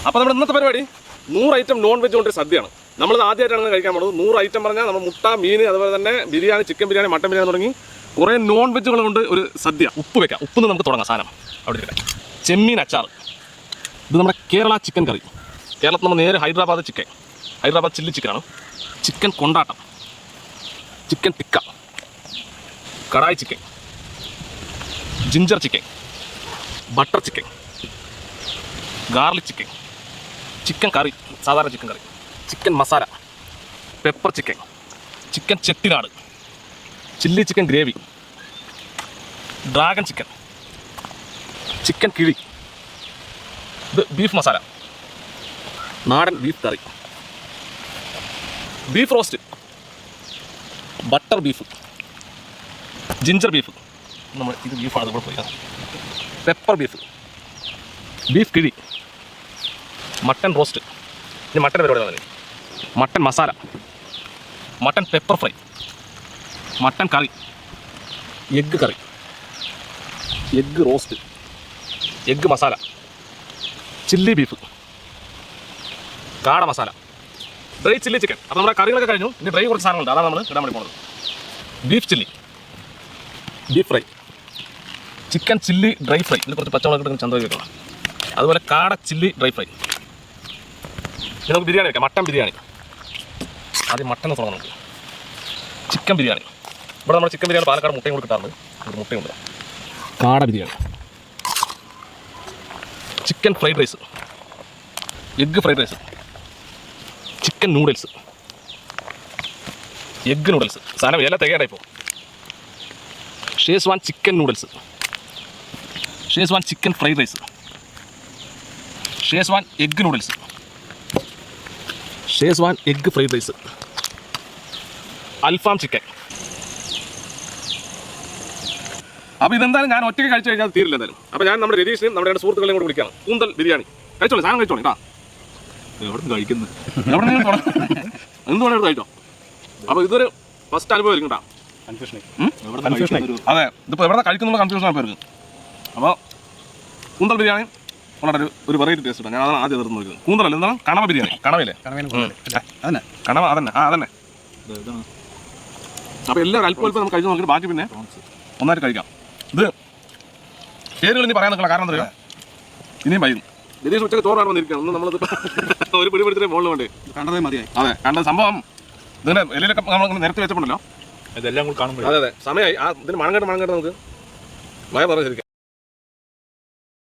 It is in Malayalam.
അപ്പോൾ നമ്മുടെ ഇന്നത്തെ പരിപാടി 100 ഐറ്റം നോൺ വെജ് കൊണ്ടൊരു സദ്യയാണ്. നമ്മളിത് ആദ്യമായിട്ടാണ് കഴിക്കാൻ പോകുന്നത്. 100 ഐറ്റം പറഞ്ഞാൽ നമ്മൾ മുട്ട, മീൻ, അതുപോലെ തന്നെ ബിരിയാണി, ചിക്കൻ ബിരിയാണി, മട്ടൻ ബിരിയാണി തുടങ്ങി കുറേ നോൺ വെജുകൾ കൊണ്ട് ഒരു സദ്യ. ഉപ്പ് വെക്കാം, ഉപ്പിന്ന് നമുക്ക് തുടങ്ങാം. സാധനം അവിടെ ഇരിക്കട്ടെ. ചെമ്മീൻ അച്ചാർ, ഇത് നമ്മുടെ കേരള ചിക്കൻ കറി. കേരളത്തിൽ നമ്മൾ നേരെ ഹൈദരാബാദ് ചില്ലി ചിക്കനാണ്. ചിക്കൻ കൊണ്ടാട്ടം, chicken tikka, kadai chicken, ginger chicken, butter chicken, garlic chicken, chicken കറി, സാധാരണ ചിക്കൻ കറി, chicken masala, pepper chicken, chicken Chettinad, chilli chicken gravy, dragon chicken, chicken കിഴി, ഇത് ബീഫ് മസാല, നാടൻ ബീഫ് കറി, beef roast, butter beef, ginger beef, നമ്മൾ ഇത് ബീഫാണ് ഇവിടെ പോയി, പെപ്പർ ബീഫ്, ബീഫ് കിഴി, മട്ടൻ റോസ്റ്റ്, ഇനി മട്ടൻ പരിപാടി തന്നെ, mutton masala, mutton pepper fry, mutton കറി, എഗ്ഗ് കറി, egg roast, egg masala, chilli beef, കാട മസാല, ഡ്രൈ ചില്ലി ചിക്കൻ. അപ്പോൾ നമ്മുടെ കറികളൊക്കെ കഴിഞ്ഞു. ഇനി ഡ്രൈ കുറച്ച് സാധനങ്ങളുണ്ട്, അതാണ് നമ്മൾ ഇടാൻ വേണ്ടി പോകുന്നത്. Beef chilli, beef fry, chicken chilli dry fry, ഇതിൽ കുറച്ച് പച്ചമുളക് ഇട്ട് ചന്തോക്കി വെക്കണം. അതുപോലെ കാട ചില്ലി ഡ്രൈ ഫ്രൈ. ഇനി നമുക്ക് ബിരിയാണി വെക്കാം. മട്ടൻ ബിരിയാണി, ആദ്യം മട്ടൻ തുടങ്ങാം നമുക്ക്. ചിക്കൻ ബിരിയാണി, ഇവിടെ നമ്മൾ ചിക്കൻ ബിരിയാണി പാലക്കാട് മുട്ടയും കൂടി കിട്ടാറുണ്ട്. ഒരു മുട്ടയുണ്ട്. കാട biryani, chicken fried rice, egg fried rice, chicken noodles, egg noodles, സാധനം എല്ലാം തികയാടാ ഇപ്പോൾ. Schezwan chicken noodles, schezwan chicken fried rice, schezwan egg noodles, schezwan egg fried rice, അൽഫാം ചിക്കൻ. അപ്പോൾ ഇതെന്തായാലും ഞാൻ ഒറ്റയ്ക്ക് കഴിച്ചു കഴിഞ്ഞാൽ തീരില്ല എന്തായാലും. അപ്പോൾ ഞാൻ നമ്മുടെ രതീഷിനും നമ്മുടെ രണ്ട് സുഹൃത്തുക്കളെയും കൂടെ വിളിക്കുകയാണ്. കൂന്തൽ ബിരിയാണി കഴിച്ചോളൂ, സാധനം കഴിച്ചോളൂ കേട്ടോ. എവിടെ നിന്ന് കഴിക്കുന്നത്, എവിടെ നിന്ന് എന്ത് വേണം എടുത്ത് കഴിച്ചോ. അപ്പോൾ ഇതൊരു ഫസ്റ്റ് അനുഭവം ആയിരിക്കും കേട്ടോ. അതെ, ഇതിപ്പോൾ എവിടെ കഴിക്കുന്നുള്ള കൺഫ്യൂഷൻ ആണ് പേർക്ക്. അപ്പോൾ കൂന്തൽ ബിരിയാണി വളരെ ഒരു വെറൈറ്റി ടേസ്റ്റ് ആണ്. ഞാൻ അതാണ് ആദ്യം നിർത്തുന്നത് നോക്കുന്നത്. കൂന്തലല്ല, എന്താണ് കണവ ബിരിയാണി. കണവയില്ലേ, കണവ, അതന്നെ. അതന്നെ. അപ്പോൾ എല്ലാവരും അല്പം അല്പം നമുക്ക് കഴിച്ച് നോക്കിയിട്ട് ബാക്കി പിന്നെ ഒന്നായിട്ട് കഴിക്കാം. ഇത് പേരുകൾ ഇനി പറയാൻ നിൽക്കണം, കാരണം എന്താ പറയുക, ഇനിയും വൈകും. രതീഷ് ഉച്ചക്ക് ചോറാണ് വന്നിരിക്കുകയാണ്. ഒന്ന് നമ്മളത് ഒരു പിടി പിടിച്ചിട്ട് മുകളിൽ വേണ്ടേ, കണ്ടതേ മതിയായി. അതെ, കണ്ട സംഭവം ഇതിൻ്റെ എല്ലാം നമ്മൾ നിരത്തി വെച്ചപ്പോണ്ടല്ലോ, ഇതെല്ലാം കൂടി കാണുമ്പോൾ അതെ സമയമായി. ആ ഇതിന് മണങ്ങേട്ട് നമുക്ക് വയ പറഞ്ഞു ശരിക്കും.